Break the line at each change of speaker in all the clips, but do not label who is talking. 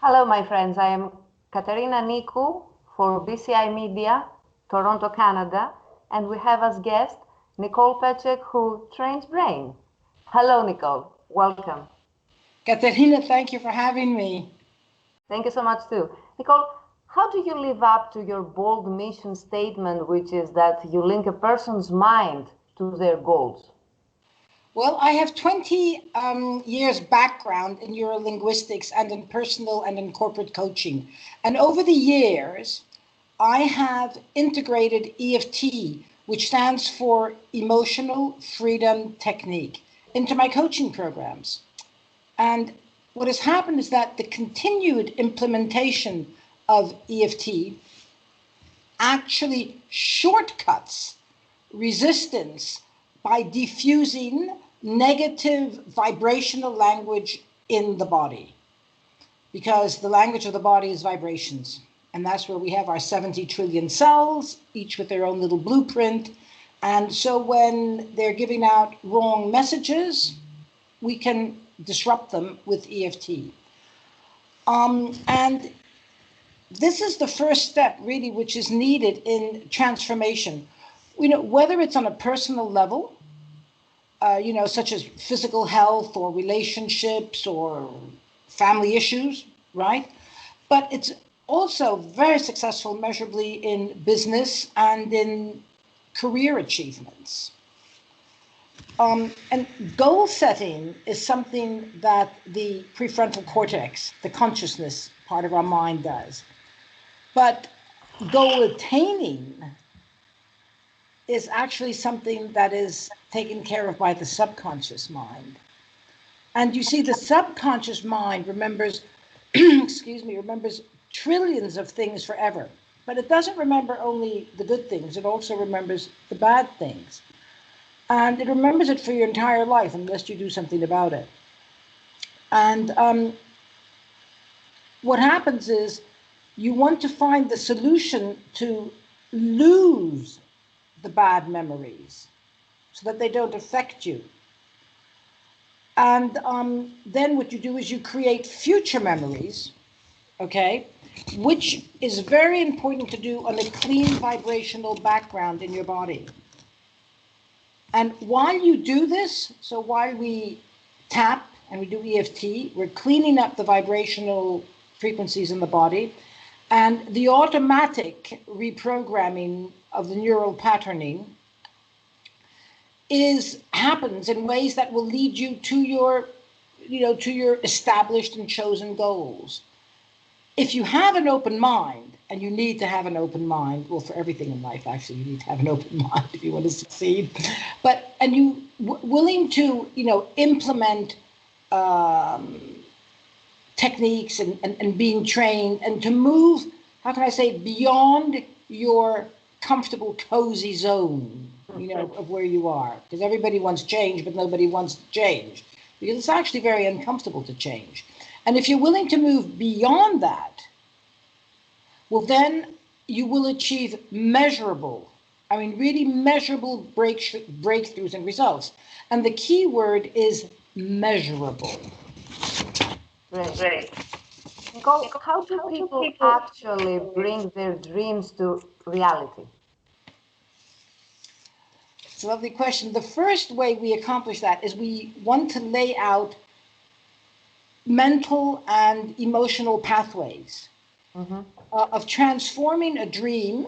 Hello, my friends. I am Katerina Niku for BCI Media Toronto, Canada, and we have as guest Nicole Petschek, who trains brain. Hello, Nicole. Welcome.
Katerina, thank you for having me.
Thank you so much, too. Nicole, how do you live up to your bold mission statement, which is that you link a person's mind to their goals?
Well, I have 20 years background in neurolinguistics and in personal and in corporate coaching. And over the years, I have integrated EFT, which stands for Emotional Freedom Technique, into my coaching programs. And what has happened is that the continued implementation of EFT actually shortcuts resistance by diffusing negative vibrational language in the body, because the language of the body is vibrations. And that's where we have our 70 trillion cells, each with their own little blueprint. And so when they're giving out wrong messages, we can disrupt them with EFT. And this is the first step, really, which is needed in transformation. Whether it's on a personal level, such as physical health or relationships or family issues, right? But it's also very successful measurably in business and in career achievements. And goal setting is something that the prefrontal cortex, the consciousness part of our mind, does. But goal attaining is actually something that is taken care of by the subconscious mind. And you see, the subconscious mind remembers, remembers trillions of things forever. But it doesn't remember only the good things, it also remembers the bad things. And it remembers it for your entire life unless you do something about it. And what happens is you want to find the solution to lose the bad memories so that they don't affect you. And then what you do is you create future memories, okay, which is very important to do on a clean vibrational background in your body. And while you do this, so while we tap and we do EFT, we're cleaning up the vibrational frequencies in the body, and the automatic reprogramming of the neural patterning happens in ways that will lead you to your established and chosen goals. If you have an open mind, and you need to have an open mind, well, for everything in life, actually, you need to have an open mind if you want to succeed. And you willing to, implement techniques and being trained and to move, how can I say, beyond your comfortable, cozy zone, of where you are. Because everybody wants change, but nobody wants to change. Because it's actually very uncomfortable to change. And if you're willing to move beyond that, well, then you will achieve really measurable breakthroughs and results. And the key word is measurable.
Great. Nicole, how do people actually bring their dreams to reality?
It's a lovely question. The first way we accomplish that is we want to lay out mental and emotional pathways of transforming a dream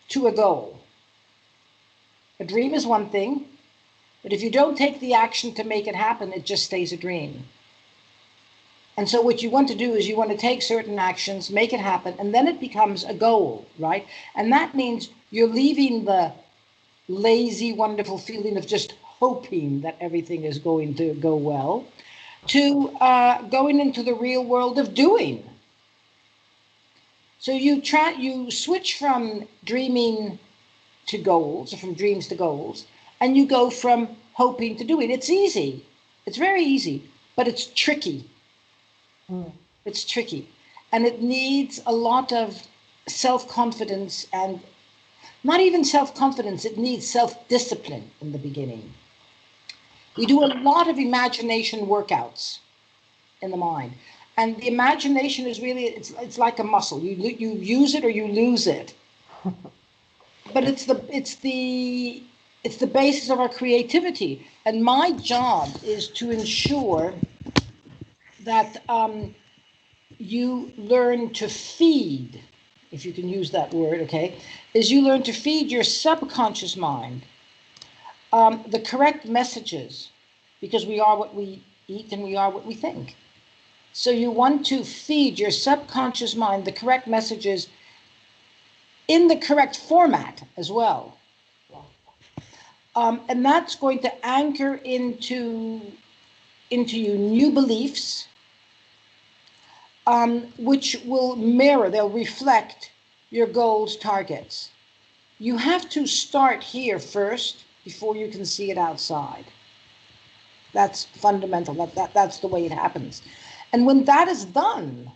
to a goal. A dream is one thing, but if you don't take the action to make it happen, it just stays a dream. And so what you want to do is you want to take certain actions, make it happen, and then it becomes a goal, right? And that means you're leaving the lazy, wonderful feeling of just hoping that everything is going to go well to going into the real world of doing. So you switch from dreaming to goals, or from dreams to goals, and you go from hoping to doing. It's easy. It's very easy, but it's tricky. It's tricky. And it needs a lot of self-confidence, and not even self-confidence, it needs self-discipline in the beginning. We do a lot of imagination workouts in the mind. And the imagination is really, it's like a muscle. You use it or you lose it. But it's the basis of our creativity. And my job is to ensure that you learn to feed, if you can use that word, okay, is you learn to feed your subconscious mind the correct messages, because we are what we eat and we are what we think. So you want to feed your subconscious mind the correct messages in the correct format as well. And that's going to anchor into you new beliefs, which will mirror, they'll reflect your goals, targets. You have to start here first before you can see it outside. That's fundamental. That's the way it happens. And when that is done,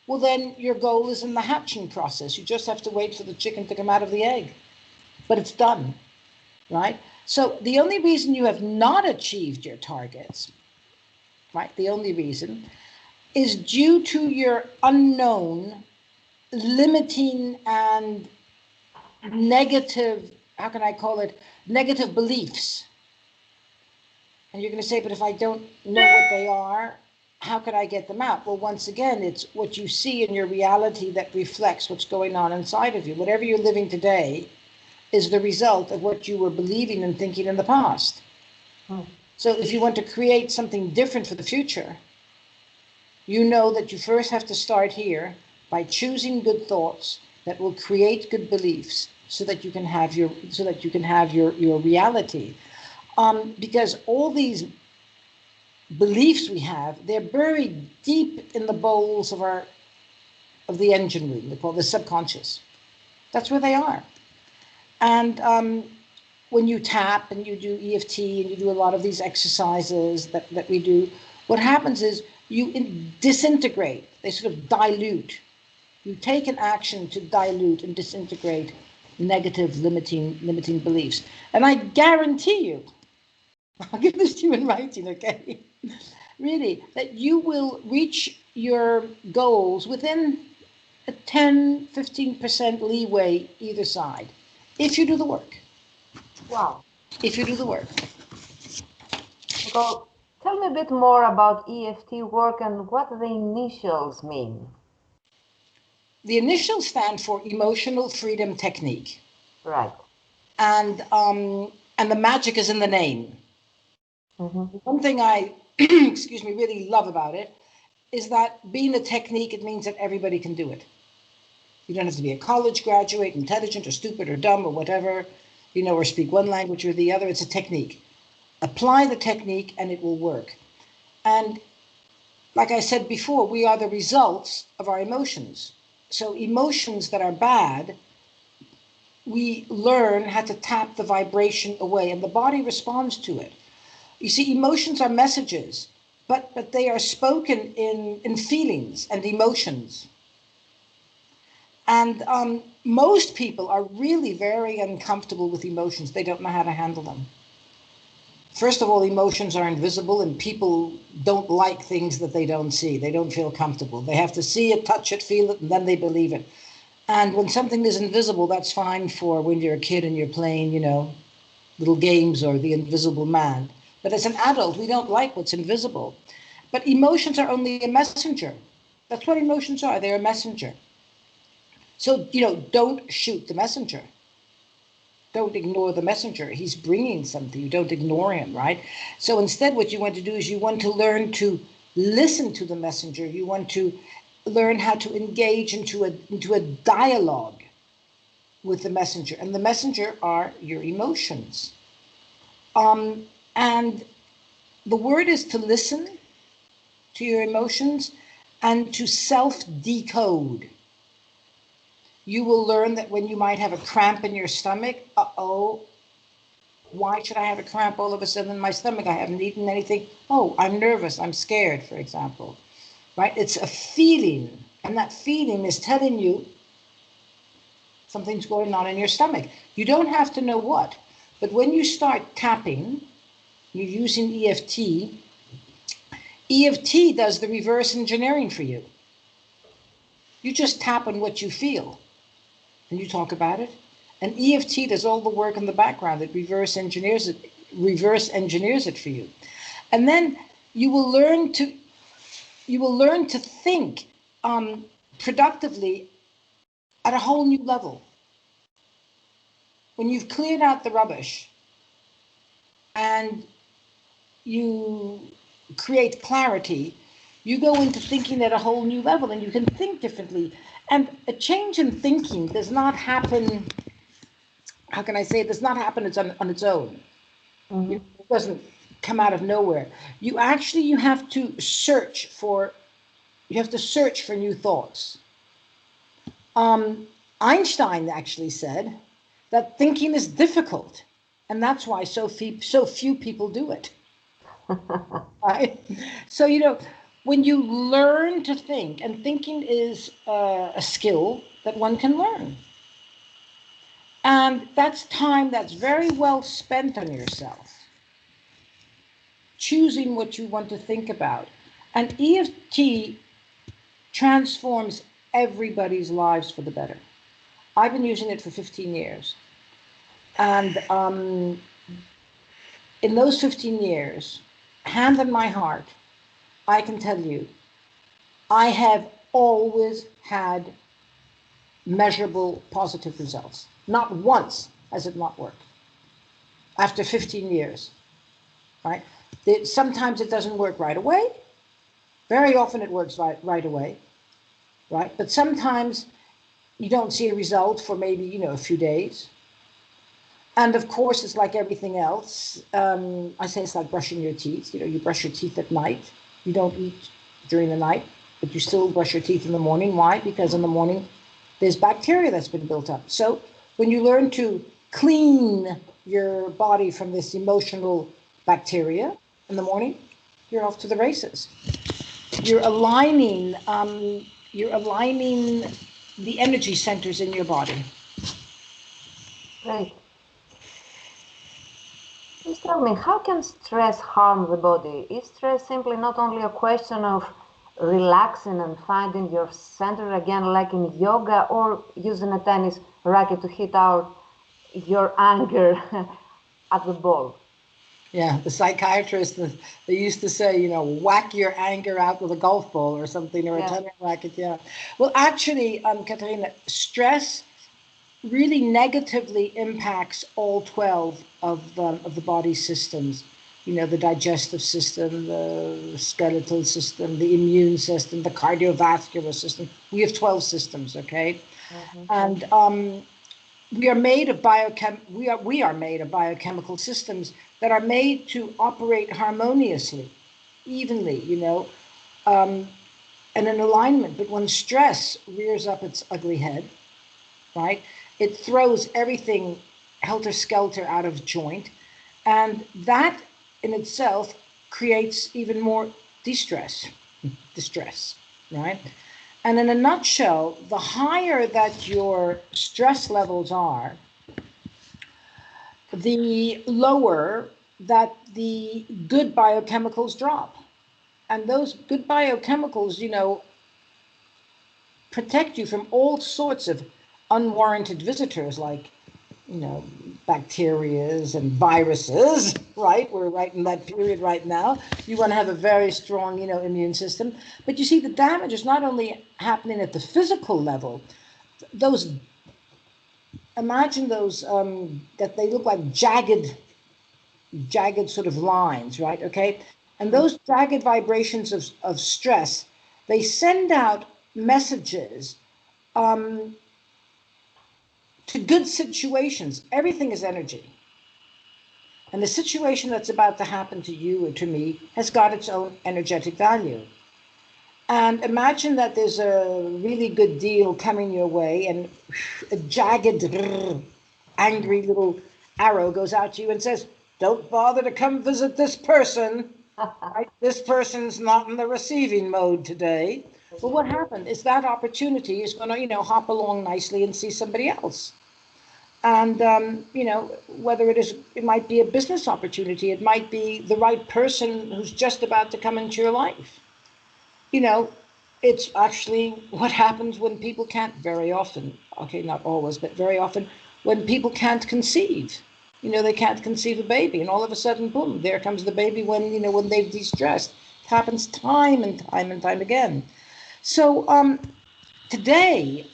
well, then your goal is in the hatching process. You just have to wait for the chicken to come out of the egg. But it's done, right? So the only reason you have not achieved your targets, right, the only reason is due to your unknown, limiting and negative, how can I call it, negative beliefs. And you're going to say, but if I don't know what they are, how could I get them out? Well, once again, it's what you see in your reality that reflects what's going on inside of you. Whatever you're living today is the result of what you were believing and thinking in the past. So if you want to create something different for the future, you know that you first have to start here by choosing good thoughts that will create good beliefs so that you can have your reality. Because all these beliefs we have, they're buried deep in the bowels of the engine room. They call the subconscious. That's where they are. And when you tap and you do EFT and you do a lot of these exercises that we do, what happens is you disintegrate. They sort of dilute. You take an action to dilute and disintegrate negative limiting beliefs. And I guarantee you, I'll give this to you in writing, okay? Really, that you will reach your goals within a 10-15% leeway either side, if you do the work.
Wow.
If you do the work.
Nicole, tell me a bit more about EFT work and what the initials mean.
The initials stand for Emotional Freedom Technique.
Right.
And the magic is in the name.
Mm-hmm.
One thing I, really love about it is that being a technique, it means that everybody can do it. You don't have to be a college graduate, intelligent or stupid or dumb or whatever, or speak one language or the other. It's a technique. Apply the technique and it will work. And like I said before, we are the results of our emotions. So emotions that are bad, we learn how to tap the vibration away and the body responds to it. You see, emotions are messages, but they are spoken in feelings and emotions. And most people are really very uncomfortable with emotions. They don't know how to handle them. First of all, emotions are invisible and people don't like things that they don't see. They don't feel comfortable. They have to see it, touch it, feel it, and then they believe it. And when something is invisible, that's fine for when you're a kid and you're playing, little games or the invisible man. But as an adult, we don't like what's invisible. But emotions are only a messenger. That's what emotions are. They're a messenger. So, don't shoot the messenger. Don't ignore the messenger. He's bringing something. You don't ignore him, right? So instead, what you want to do is you want to learn to listen to the messenger. You want to learn how to engage into a dialogue with the messenger. And the messenger are your emotions. And the word is to listen to your emotions and to self-decode. You will learn that when you might have a cramp in your stomach, why should I have a cramp all of a sudden in my stomach? I haven't eaten anything. Oh, I'm nervous, I'm scared, for example. Right? It's a feeling, and that feeling is telling you something's going on in your stomach. You don't have to know what, but when you start tapping, you're using EFT, EFT does the reverse engineering for you. You just tap on what you feel and you talk about it. And EFT does all the work in the background that reverse engineers it for you. And then you will learn to think productively at a whole new level. When you've cleared out the rubbish and you create clarity, you go into thinking at a whole new level, and you can think differently. And a change in thinking does not happen, how can I say it, does not happen on its own. Mm-hmm. It doesn't come out of nowhere. You have to search for new thoughts. Einstein actually said that thinking is difficult, and that's why so few people do it. Right? So, when you learn to think, and thinking is a skill that one can learn. And that's time that's very well spent on yourself, choosing what you want to think about. And EFT transforms everybody's lives for the better. I've been using it for 15 years. And in those 15 years, hand on my heart, I can tell you, I have always had measurable positive results. Not once has it not worked after 15 years, right? Sometimes it doesn't work right away. Very often it works right away, right? But sometimes you don't see a result for maybe, a few days. And of course, it's like everything else. I say it's like brushing your teeth. You brush your teeth at night. You don't eat during the night, but you still brush your teeth in the morning. Why? Because in the morning, there's bacteria that's been built up. So when you learn to clean your body from this emotional bacteria in the morning, you're off to the races. You're aligning the energy centers in your body.
Right. Please tell me, how can stress harm the body? Is stress simply not only a question of relaxing and finding your center again, like in yoga, or using a tennis racket to hit out your anger at the ball?
Yeah, the psychiatrists, they used to say, whack your anger out with a golf ball or something, or a tennis racket. Yeah. Well, actually, Katarina, stress really negatively impacts all 12 of the body systems. The digestive system, the skeletal system, the immune system, the cardiovascular system. We have 12 systems, okay? Mm-hmm. And we are made of biochemical systems that are made to operate harmoniously, evenly, and in alignment. But when stress rears up its ugly head, right, it throws everything helter-skelter out of joint, and that in itself creates even more distress, right? And in a nutshell, the higher that your stress levels are, the lower that the good biochemicals drop. And those good biochemicals, protect you from all sorts of unwarranted visitors like, bacterias and viruses, right? We're right in that period right now. You want to have a very strong, immune system. But you see, the damage is not only happening at the physical level. Imagine those, that they look like jagged sort of lines, right? Okay. And those jagged vibrations of stress, they send out messages to good situations. Everything is energy. And the situation that's about to happen to you or to me has got its own energetic value. And imagine that there's a really good deal coming your way, and a jagged, angry little arrow goes out to you and says, don't bother to come visit this person. Right? This person's not in the receiving mode today. Well, what happened is that opportunity is going to, hop along nicely and see somebody else. And, whether it might be a business opportunity, it might be the right person who's just about to come into your life. It's actually what happens when people can't, very often, okay, not always, but very often, when people can't conceive. They can't conceive a baby, and all of a sudden, boom, there comes the baby when they've de-stressed. It happens time and time and time again. So today,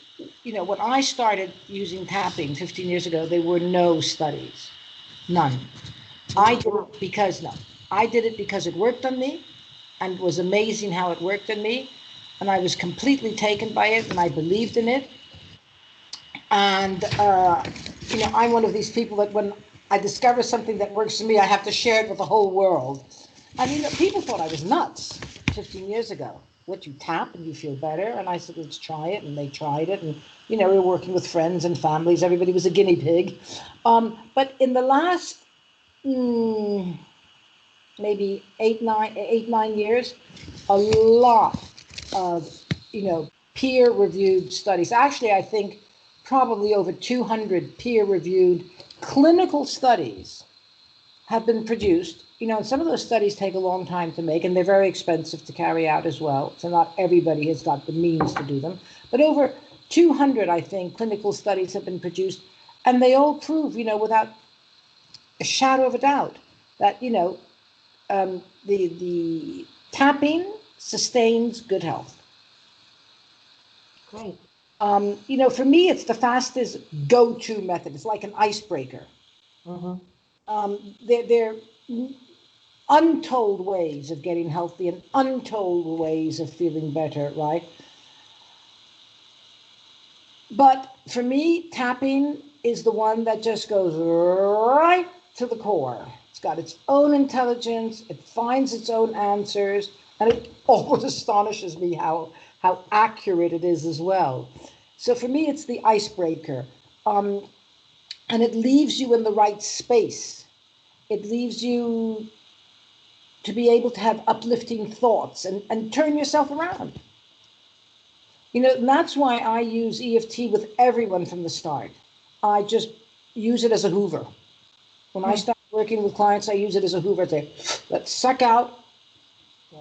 when I started using tapping 15 years ago, there were no studies, none. I did it because it worked on me, and it was amazing how it worked on me, and I was completely taken by it, and I believed in it. And I'm one of these people that when I discover something that works for me, I have to share it with the whole world. And people thought I was nuts 15 years ago. What, you tap and you feel better? And I said, let's try it. And they tried it. And, we were working with friends and families. Everybody was a guinea pig. But in the last maybe eight, 9 years, a lot of, peer-reviewed studies. Actually, I think probably over 200 peer-reviewed clinical studies have been produced. And some of those studies take a long time to make, and they're very expensive to carry out as well. So not everybody has got the means to do them. But over 200, I think, clinical studies have been produced, and they all prove, without a shadow of a doubt, that, the tapping sustains good health.
Great.
For me, it's the fastest go-to method. It's like an icebreaker. They're untold ways of getting healthy and untold ways of feeling better, right? But for me, tapping is the one that just goes right to the core. It's got its own intelligence, it finds its own answers, and it always astonishes me how accurate it is as well. So for me, it's the icebreaker. And it leaves you in the right space. It leaves you to be able to have uplifting thoughts and turn yourself around. And that's why I use EFT with everyone from the start. I just use it as a hoover. When I start working with clients, I use it as a hoover. Let's suck out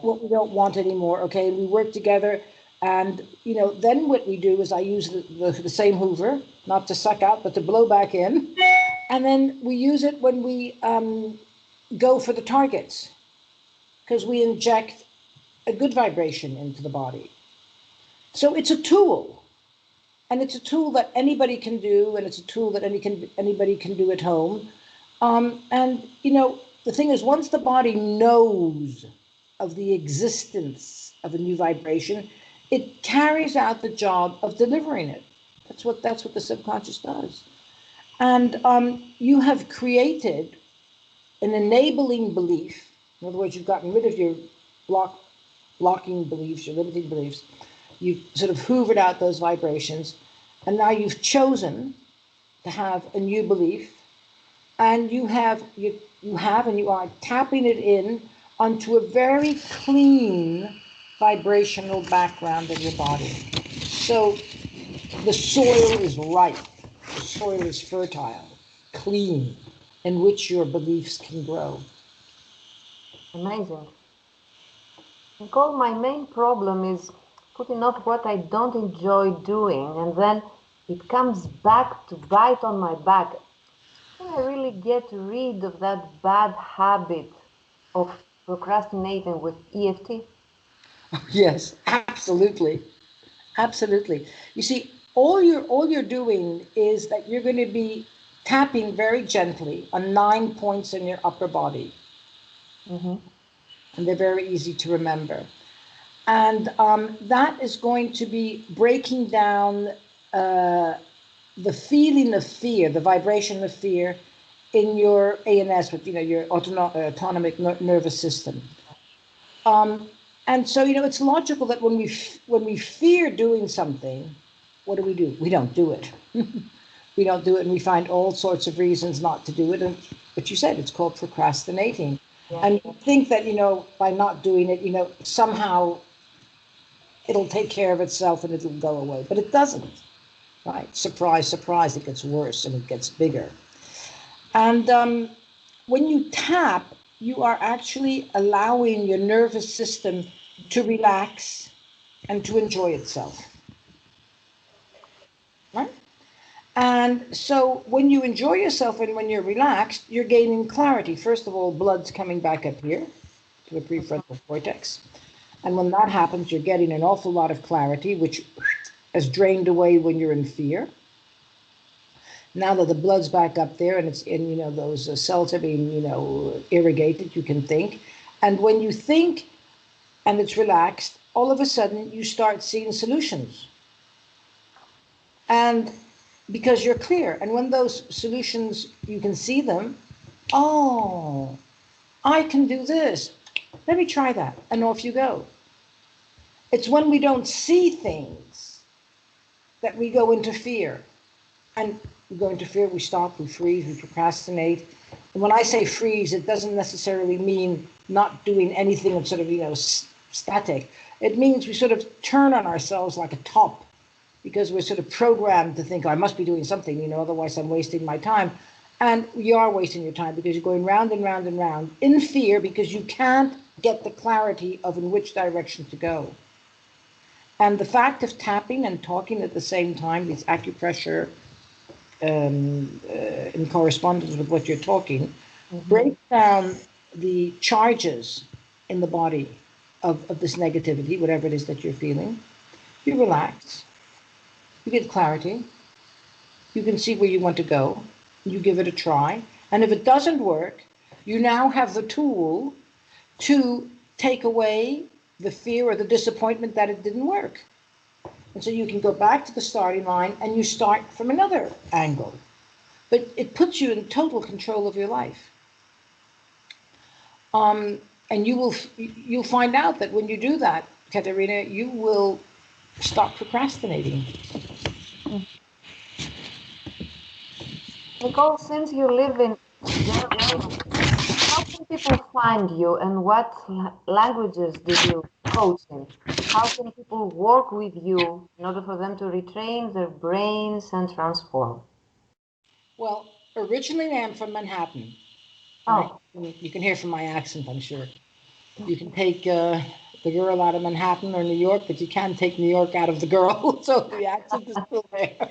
what we don't want anymore, okay? And we work together. And, then what we do is I use the same hoover, not to suck out, but to blow back in. And then we use it when we go for the targets, because we inject a good vibration into the body. So it's a tool, and it's a tool that anybody can do, and it's a tool that anybody can do at home. And, the thing is, once the body knows of the existence of a new vibration, it carries out the job of delivering it. That's what the subconscious does. And you have created an enabling belief. In other words, you've gotten rid of your blocking beliefs, your limiting beliefs. You've sort of hoovered out those vibrations, and now you've chosen to have a new belief, and you are tapping it in onto a very clean vibrational background of your body. So the soil is ripe, the soil is fertile, clean, in which your beliefs can grow.
Amazing. Nicole, my main problem is putting off what I don't enjoy doing, and then it comes back to bite on my back. Can I really get rid of that bad habit of procrastinating with EFT?
Yes, absolutely. Absolutely. You see, all you're doing is that you're going to be tapping very gently on 9 points in your upper body. And they're very easy to remember. And that is going to be breaking down the feeling of fear, the vibration of fear in your ANS, with your autonomic nervous system. And so it's logical that when we fear doing something, what do? We don't do it. We don't do it, and we find all sorts of reasons not to do it. And but you said it's called procrastinating. Yeah. And you think that by not doing it, somehow it'll take care of itself and it'll go away, but it doesn't. right? Surprise, surprise, it gets worse and it gets bigger. And when you tap, you are actually allowing your nervous system to relax and to enjoy itself, right? And so when you enjoy yourself and when you're relaxed, you're gaining clarity. First of all, blood's coming back up here to the prefrontal cortex. And when that happens, you're getting an awful lot of clarity, which is drained away when you're in fear. Now that the blood's back up there and it's in, you know, those cells are being, you know, irrigated, you can think. And when you think and it's relaxed, all of a sudden you start seeing solutions. And because you're clear. And when those solutions, you can see them, oh, I can do this. Let me try that. And off you go. It's when we don't see things that we go into fear. And we go into fear, we stop, we freeze, we procrastinate. And when I say freeze, it doesn't necessarily mean not doing anything and sort of, you know, static. It means we sort of turn on ourselves like a top because we're sort of programmed to think, oh, I must be doing something, you know, otherwise I'm wasting my time. And you are wasting your time because you're going round and round and round in fear because you can't get the clarity of in which direction to go. And the fact of tapping and talking at the same time, these acupressure in correspondence with what you're talking, break down the charges in the body of this negativity, whatever it is that you're feeling. You relax, you get clarity, you can see where you want to go, you give it a try, and if it doesn't work, you now have the tool to take away the fear or the disappointment that it didn't work. And so you can go back to the starting line and you start from another angle. But it puts you in total control of your life. And you'll find out that when you do that, Katerina, you will stop procrastinating.
Nicole, since you live in Germany, how can people find you and what languages do you coach in? How can people work with you in order for them to retrain their brains and transform?
Well, originally I'm from Manhattan.
Oh.
Right? You can hear from my accent, I'm sure. You can take the girl out of Manhattan or New York, but you can't take New York out of the girl. So the accent is still there.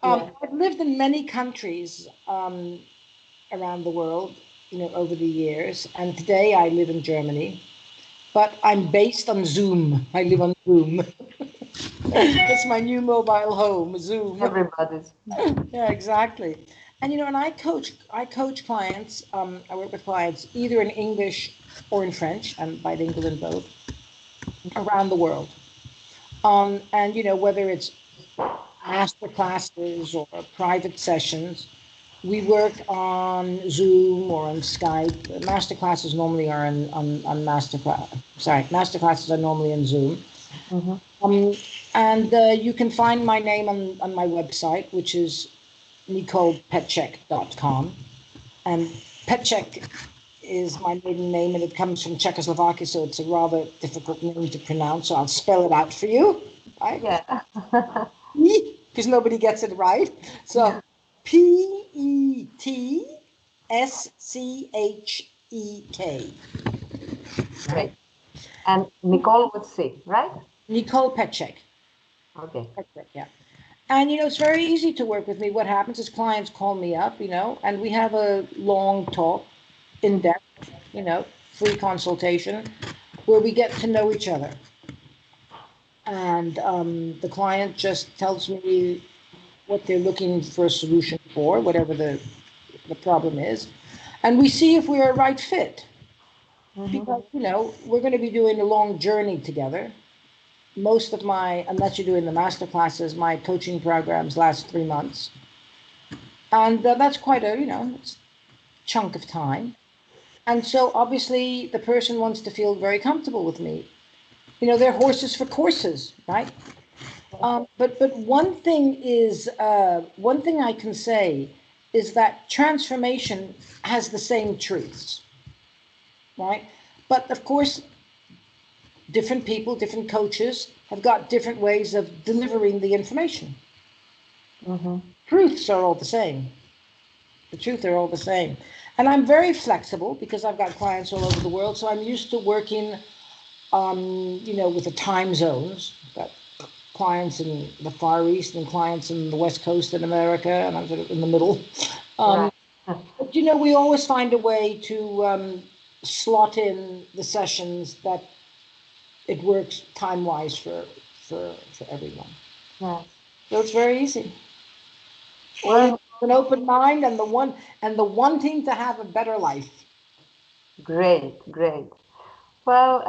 I've lived in many countries around the world, you know, over the years. And today I live in Germany, but I'm based on Zoom. I live on Zoom. It's my new mobile home, Zoom.
Everybody's.
Yeah, exactly. And you know, and I coach clients. I work with clients either in English or in French. I'm bilingual in both around the world. And you know, whether it's master classes or private sessions, we work on Zoom or on Skype. Master classes normally are on master classes are normally in Zoom. And you can find my name on my website, which is NicolePetschek.com. And Petschek is my maiden name, and it comes from Czechoslovakia, so it's a rather difficult name to pronounce. So I'll spell it out for you. Right?
Yeah.
Because nobody gets it right. So Petschek.
Right. And Nicole with C, right?
Nicole Petschek.
Okay.
Petschek, yeah. And, you know, it's very easy to work with me. What happens is clients call me up, you know, and we have a long talk, in depth, you know, free consultation, where we get to know each other. And the client just tells me what they're looking for a solution for, whatever the problem is. And we see if we're a right fit. Because, you know, we're going to be doing a long journey together. Most of my, unless you're doing the master classes, my coaching programs last 3 months. And that's quite a, you know, chunk of time. And so obviously the person wants to feel very comfortable with me. You know, they're horses for courses, right? But one thing I can say is that transformation has the same truths, right? But of course, different people, different coaches have got different ways of delivering the information. Truths are all the same. The truth are all the same. And I'm very flexible because I've got clients all over the world. So I'm used to working, with the time zones. I've got clients in the Far East and clients in the West Coast in America, and I'm sort of in the middle.
Right.
But, we always find a way to slot in the sessions that it works time-wise for everyone.
Yes.
So it's very easy.
Well,
An open mind and the wanting to have a better life.
great. Well,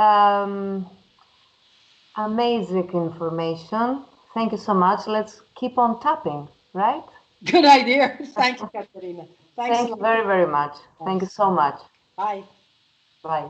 amazing information. Thank you so much. Let's keep on tapping, right?
Good idea. Thank you, Katerina. Thanks
Thank
a
you
lot.
very, very much. Thank you so much.
Bye.
Bye.